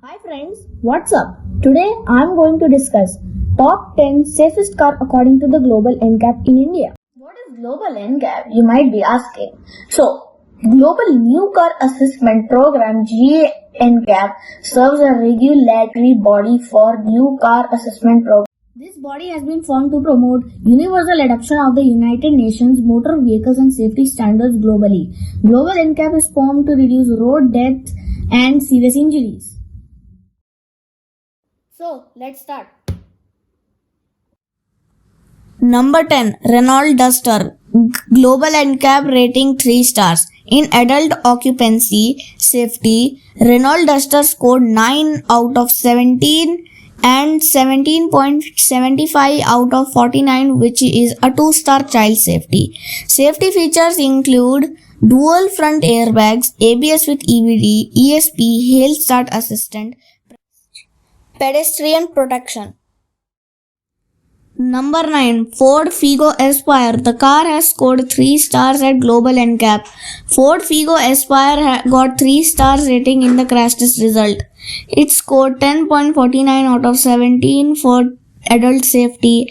Hi friends, what's up? Today I'm going to discuss top 10 safest car according to the Global NCAP in India. What is Global NCAP? You might be asking. So, Global New Car Assessment Program GNCAP serves a regulatory body for new car assessment program. This body has been formed to promote universal adoption of the United Nations Motor Vehicles and Safety Standards globally. Global NCAP is formed to reduce road deaths and serious injuries. So, let's start. Number 10. Renault Duster. Global NCAP rating 3 stars. In adult occupancy safety, Renault Duster scored 9 out of 17 and 17.75 out of 49, which is a 2-star child safety. Safety features include dual front airbags, ABS with EBD, ESP, Hill Start Assistant, pedestrian protection. Number 9. Ford Figo Aspire. The car has scored 3 stars at Global NCAP. Ford Figo Aspire got 3 stars rating in the crash test result. It scored 10.49 out of 17 for adult safety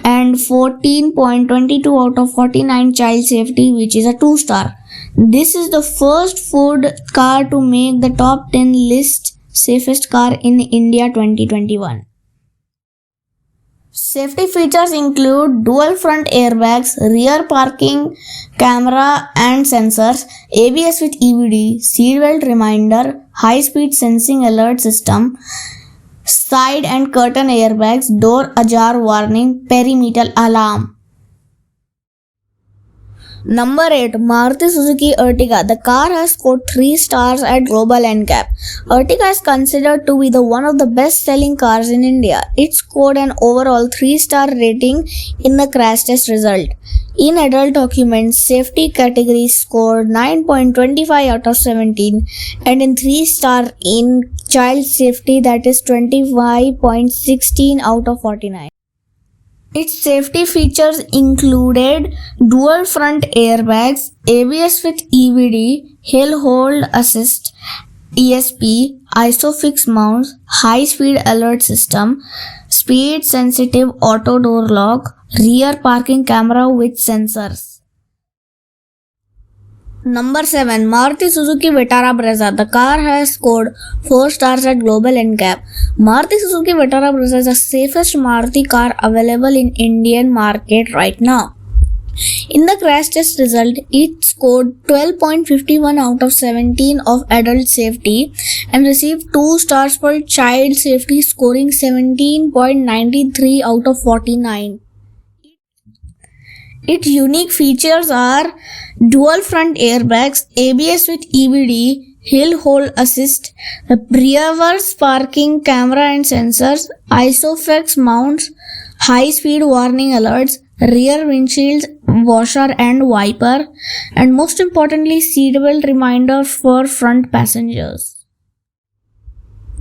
and 14.22 out of 49 child safety, which is a 2-star. This is the first Ford car to make the top 10 list safest car in India 2021. Safety features include dual front airbags, rear parking camera and sensors, ABS with EBD, seatbelt reminder, high speed sensing alert system, side and curtain airbags, door ajar warning, perimeter alarm. Number 8. Maruti Suzuki Ertiga. The car has scored 3 stars at Global NCAP. Ertiga is considered to be one of the best-selling cars in India. It scored an overall 3-star rating in the crash test result. In adult documents, safety category scored 9.25 out of 17 and in 3-star in child safety, that is 25.16 out of 49. Its safety features included dual front airbags, ABS with EBD, hill hold assist, ESP, ISOFIX mounts, high speed alert system, speed sensitive auto door lock, rear parking camera with sensors. Number 7. Maruti Suzuki Vitara Brezza. The car has scored 4 stars at Global NCAP. Maruti Suzuki Vitara Brezza is the safest Maruti car available in Indian market right now. In the crash test result, it scored 12.51 out of 17 of adult safety and received 2 stars for child safety, scoring 17.93 out of 49. Its unique features are dual front airbags, ABS with EBD, hill hold assist, reverse parking camera and sensors, ISOFIX mounts, high speed warning alerts, rear windshield washer and wiper, and most importantly, seatbelt reminder for front passengers.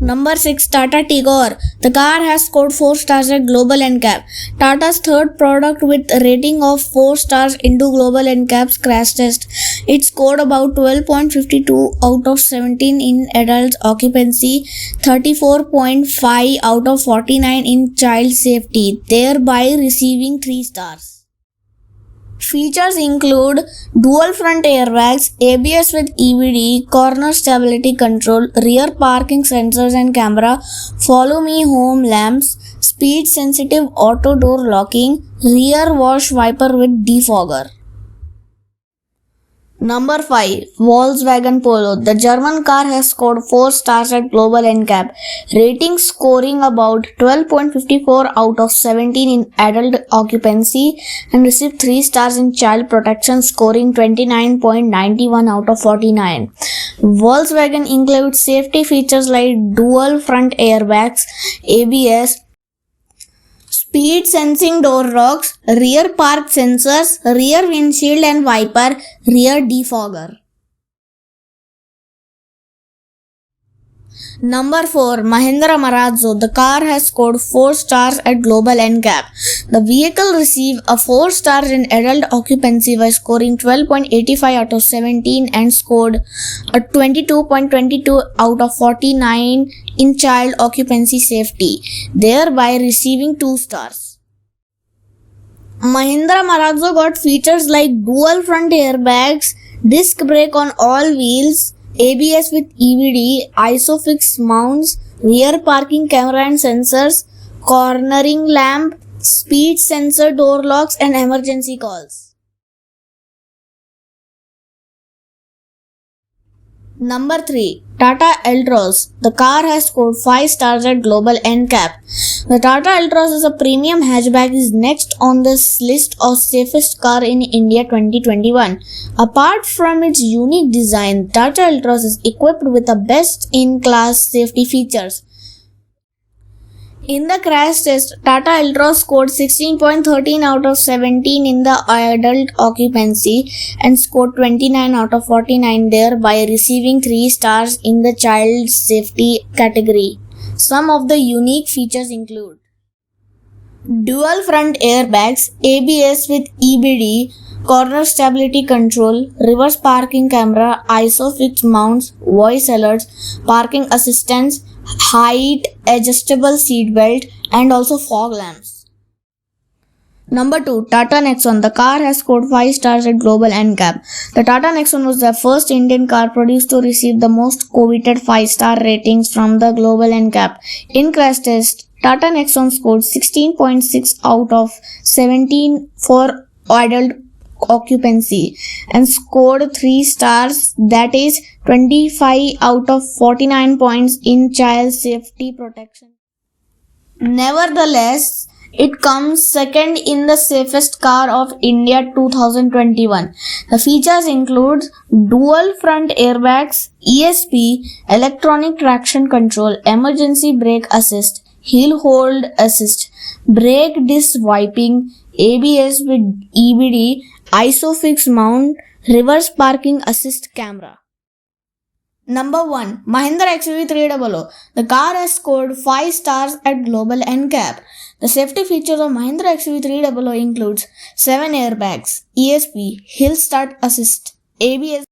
Number 6. Tata Tigor. The car has scored 4 stars at Global NCAP. Tata's third product with a rating of 4 stars into Global NCAP's crash test. It scored about 12.52 out of 17 in adult occupancy, 34.5 out of 49 in child safety, thereby receiving 3 stars. Features include dual front airbags, ABS with EBD, corner stability control, rear parking sensors and camera, follow me home lamps, speed sensitive auto door locking, rear wash wiper with defogger. Number 5. Volkswagen Polo. The German car has scored 4 stars at Global NCAP, rating scoring about 12.54 out of 17 in adult occupancy and received 3 stars in child protection, scoring 29.91 out of 49. Volkswagen includes safety features like dual front airbags, ABS, speed sensing door locks, rear park sensors, rear windshield and wiper, rear defogger. Number 4. Mahindra Marazzo. The car has scored 4 stars at Global NCAP. The vehicle received a 4 stars in adult occupancy by scoring 12.85 out of 17 and scored a 22.22 out of 49 in child occupancy safety, thereby receiving 2 stars. Mahindra Marazzo got features like dual front airbags, disc brake on all wheels, ABS with EBD, ISOFIX mounts, rear parking camera and sensors, cornering lamp, speed sensor, door locks and emergency calls. Number 3. Tata Altroz. The car has scored 5 stars at Global NCAP. The Tata Altroz is a premium hatchback is next on this list of safest car in India 2021. Apart from its unique design, Tata Altroz is equipped with the best-in-class safety features. In the crash test, Tata Altroz scored 16.13 out of 17 in the adult occupancy and scored 29 out of 49, thereby receiving 3 stars in the child safety category. Some of the unique features include dual front airbags, ABS with EBD, corner stability control, reverse parking camera, ISOFIX mounts, voice alerts, parking assistance, height adjustable seat belt and also fog lamps. Number 2. Tata Nexon. The car has scored 5 stars at Global NCAP. The Tata Nexon was the first Indian car produced to receive the most coveted 5-star ratings from the Global NCAP. In crash test, Tata Nexon scored 16.6 out of 17 for adult occupancy and scored 3 stars, that is 25 out of 49 points in child safety protection. Nevertheless, it comes second in the safest car of India 2021. The features include dual front airbags, ESP, electronic traction control, emergency brake assist, heel hold assist, brake disc wiping, ABS with EBD, ISOFIX mount, reverse parking assist camera. Number 1. Mahindra XUV300. The car has scored 5 stars at Global NCAP. The safety features of Mahindra XUV300 includes 7 airbags, ESP, hill start assist, ABS,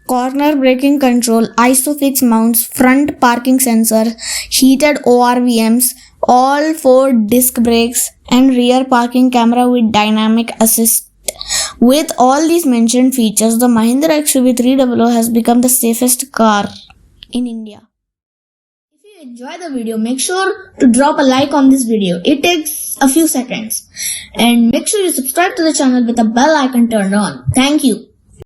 corner braking control, ISOFIX mounts, front parking sensor, heated ORVMs, all 4 disc brakes and rear parking camera with dynamic assist. With all these mentioned features, the Mahindra XUV300 has become the safest car in India. If you enjoy the video, make sure to drop a like on this video. It takes a few seconds. And make sure you subscribe to the channel with the bell icon turned on. Thank you.